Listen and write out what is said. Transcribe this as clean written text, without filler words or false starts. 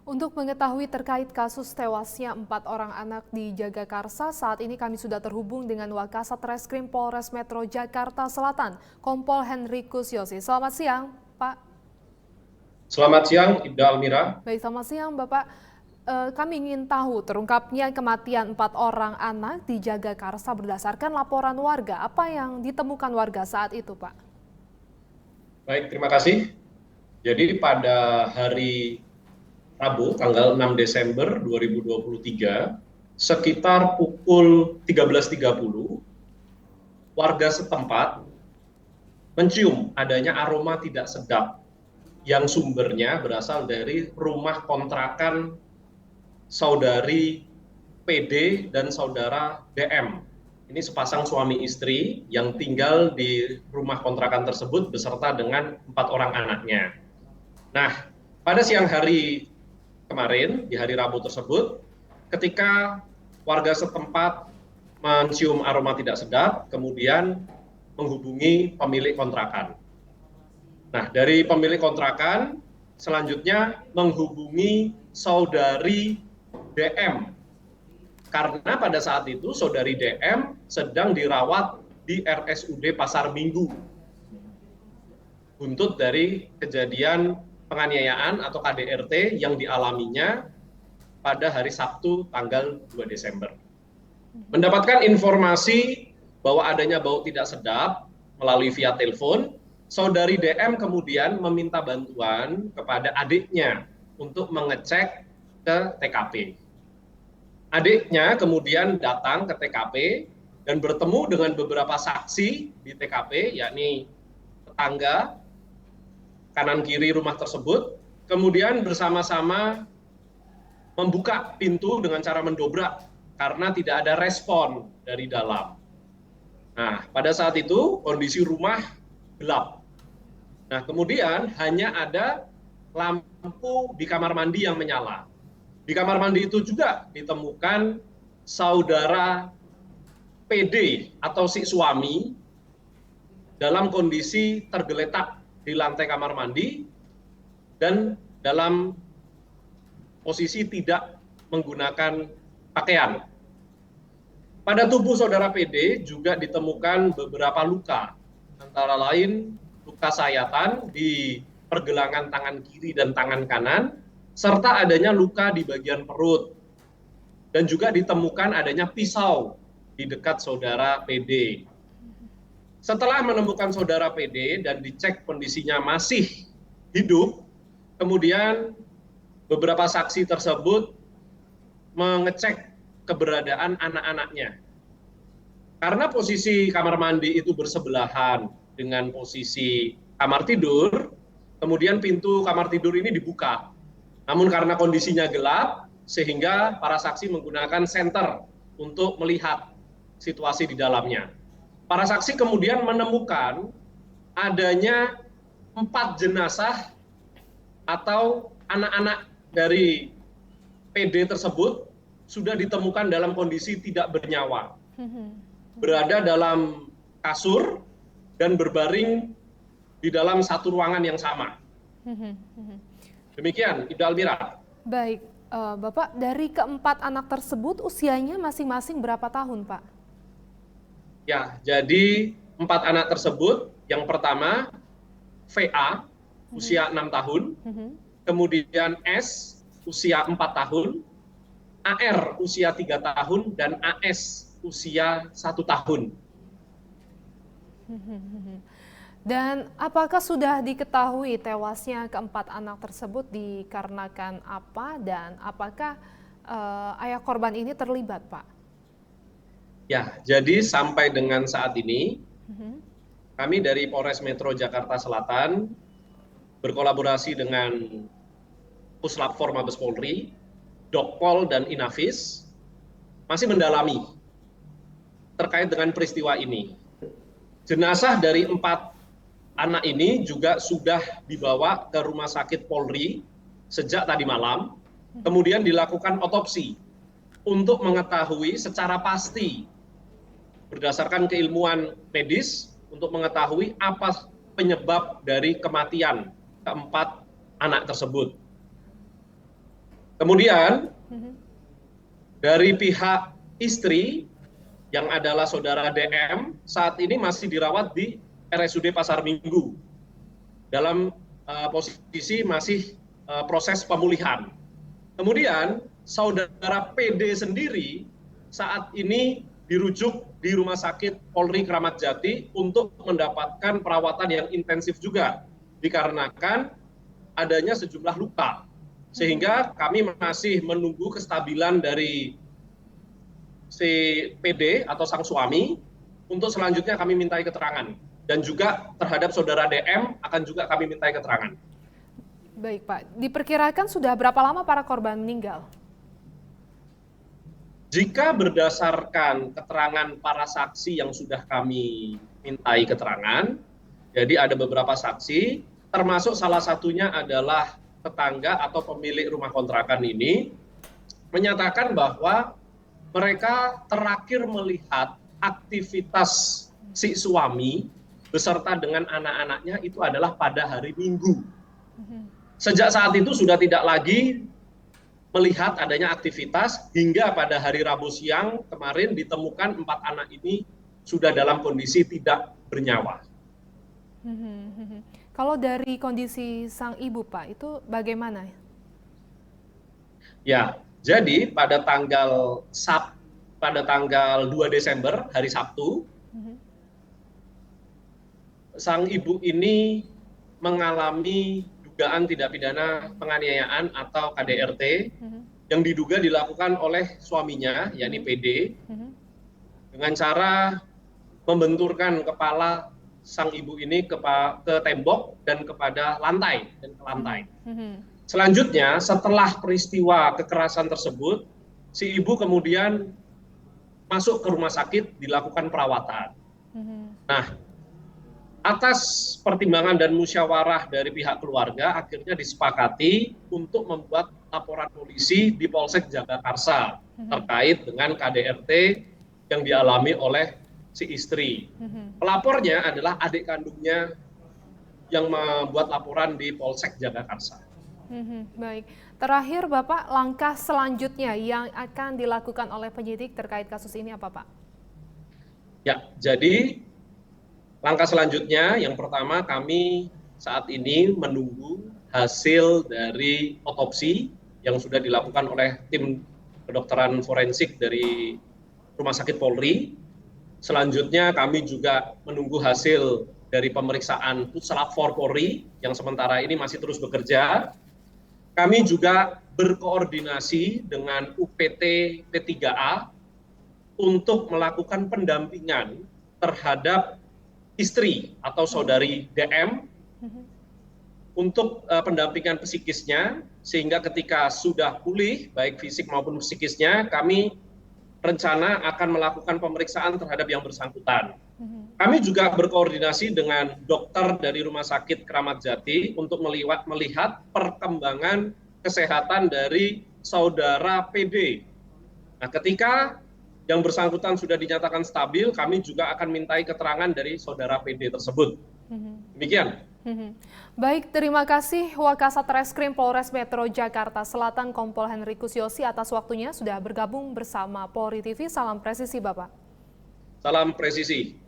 Untuk mengetahui terkait kasus tewasnya 4 orang anak di Jagakarsa, saat ini kami sudah terhubung dengan Wakasat Reskrim Polres Metro Jakarta Selatan, Kompol Henrikus Yosi. Selamat siang, Pak. Selamat siang, Ibda Almira. Baik, selamat siang, Bapak. Kami ingin tahu terungkapnya kematian 4 orang anak di Jagakarsa berdasarkan laporan warga. Apa yang ditemukan warga saat itu, Pak? Baik, terima kasih. Jadi pada hari Rabu, tanggal 6 Desember 2023, sekitar pukul 13.30, warga setempat mencium adanya aroma tidak sedap yang sumbernya berasal dari rumah kontrakan saudari PD dan saudara DM. Ini sepasang suami istri yang tinggal di rumah kontrakan tersebut beserta dengan 4 orang anaknya. Nah, pada siang hari kemarin, di hari Rabu tersebut, ketika warga setempat mencium aroma tidak sedap, kemudian menghubungi pemilik kontrakan. Nah, dari pemilik kontrakan selanjutnya menghubungi saudari DM, karena pada saat itu saudari DM sedang dirawat di RSUD Pasar Minggu buntut dari kejadian penganiayaan atau KDRT yang dialaminya pada hari Sabtu tanggal 2 Desember. Mendapatkan informasi bahwa adanya bau tidak sedap melalui via telepon, saudari DM kemudian meminta bantuan kepada adiknya untuk mengecek ke TKP. Adiknya kemudian datang ke TKP dan bertemu dengan beberapa saksi di TKP, yakni tetangga kanan kiri rumah tersebut, kemudian bersama-sama membuka pintu dengan cara mendobrak karena tidak ada respon dari dalam. Nah, pada saat itu kondisi rumah gelap. Nah, kemudian hanya ada lampu di kamar mandi yang menyala. Di kamar mandi itu juga ditemukan saudara PD atau si suami dalam kondisi tergeletak di lantai kamar mandi dan dalam posisi tidak menggunakan pakaian. Pada tubuh saudara PD juga ditemukan beberapa luka, antara lain luka sayatan di pergelangan tangan kiri dan tangan kanan, serta adanya luka di bagian perut, dan juga ditemukan adanya pisau di dekat saudara PD. Setelah menemukan saudara PD dan dicek kondisinya masih hidup, kemudian beberapa saksi tersebut mengecek keberadaan anak-anaknya. Karena posisi kamar mandi itu bersebelahan dengan posisi kamar tidur, kemudian pintu kamar tidur ini dibuka. Namun karena kondisinya gelap, sehingga para saksi menggunakan senter untuk melihat situasi di dalamnya. Para saksi kemudian menemukan adanya 4 jenazah atau anak-anak dari PD tersebut sudah ditemukan dalam kondisi tidak bernyawa, berada dalam kasur dan berbaring di dalam satu ruangan yang sama. Demikian, Ibda Almira. Baik, Bapak, dari keempat anak tersebut usianya masing-masing berapa tahun, Pak? Ya, jadi 4 anak tersebut, yang pertama VA usia 6 tahun, kemudian S usia 4 tahun, AR usia 3 tahun, dan AS usia 1 tahun. Dan apakah sudah diketahui tewasnya keempat anak tersebut dikarenakan apa, dan apakah ayah korban ini terlibat, Pak? Ya, jadi sampai dengan saat ini, kami dari Polres Metro Jakarta Selatan berkolaborasi dengan Puslap 4 Mabes Polri, Dokpol, dan Inavis masih mendalami terkait dengan peristiwa ini. Jenazah dari 4 anak ini juga sudah dibawa ke Rumah Sakit Polri sejak tadi malam, kemudian dilakukan otopsi untuk mengetahui secara pasti berdasarkan keilmuan medis untuk mengetahui apa penyebab dari kematian keempat anak tersebut. Kemudian dari pihak istri yang adalah saudara DM saat ini masih dirawat di RSUD Pasar Minggu dalam posisi masih proses pemulihan. Kemudian saudara PD sendiri saat ini dirujuk di Rumah Sakit Polri Kramat Jati untuk mendapatkan perawatan yang intensif juga dikarenakan adanya sejumlah luka. Sehingga kami masih menunggu kestabilan dari si PD atau sang suami untuk selanjutnya kami mintai keterangan. Dan juga terhadap saudara DM akan juga kami mintai keterangan. Baik Pak, diperkirakan sudah berapa lama para korban meninggal? Jika berdasarkan keterangan para saksi yang sudah kami mintai keterangan, jadi ada beberapa saksi, termasuk salah satunya adalah tetangga atau pemilik rumah kontrakan ini, menyatakan bahwa mereka terakhir melihat aktivitas si suami beserta dengan anak-anaknya itu adalah pada hari Minggu. Sejak saat itu sudah tidak lagi melihat adanya aktivitas hingga pada hari Rabu siang kemarin ditemukan 4 anak ini sudah dalam kondisi tidak bernyawa. Kalau dari kondisi sang ibu Pak, itu bagaimana? Ya, jadi pada tanggal 2 Desember hari Sabtu, sang ibu ini mengalami dugaan tindak pidana penganiayaan atau KDRT yang diduga dilakukan oleh suaminya, yakni PD, dengan cara membenturkan kepala sang ibu ini ke tembok dan kepada lantai dan ke lantai. Selanjutnya, setelah peristiwa kekerasan tersebut, si ibu kemudian masuk ke rumah sakit dilakukan perawatan. Nah, atas pertimbangan dan musyawarah dari pihak keluarga, akhirnya disepakati untuk membuat laporan polisi di Polsek Jagakarsa terkait dengan KDRT yang dialami oleh si istri. Pelapornya adalah adik kandungnya yang membuat laporan di Polsek Jagakarsa. Baik, terakhir Bapak, langkah selanjutnya yang akan dilakukan oleh penyidik terkait kasus ini apa Pak? Ya, jadi langkah selanjutnya, yang pertama kami saat ini menunggu hasil dari otopsi yang sudah dilakukan oleh tim kedokteran forensik dari Rumah Sakit Polri. Selanjutnya kami juga menunggu hasil dari pemeriksaan Puslap 4 Polri yang sementara ini masih terus bekerja. Kami juga berkoordinasi dengan UPT P3A untuk melakukan pendampingan terhadap istri atau saudari DM untuk pendampingan psikisnya, sehingga ketika sudah pulih baik fisik maupun psikisnya, kami rencana akan melakukan pemeriksaan terhadap yang bersangkutan. Kami juga berkoordinasi dengan dokter dari Rumah Sakit Kramat Jati untuk melihat perkembangan kesehatan dari saudara PD. Nah, ketika yang bersangkutan sudah dinyatakan stabil, kami juga akan mintai keterangan dari saudara PD tersebut. Demikian. Baik, terima kasih Wakasat Reskrim Polres Metro Jakarta Selatan Kompol Henrikus Yosi atas waktunya sudah bergabung bersama Polri TV. Salam presisi Bapak. Salam presisi.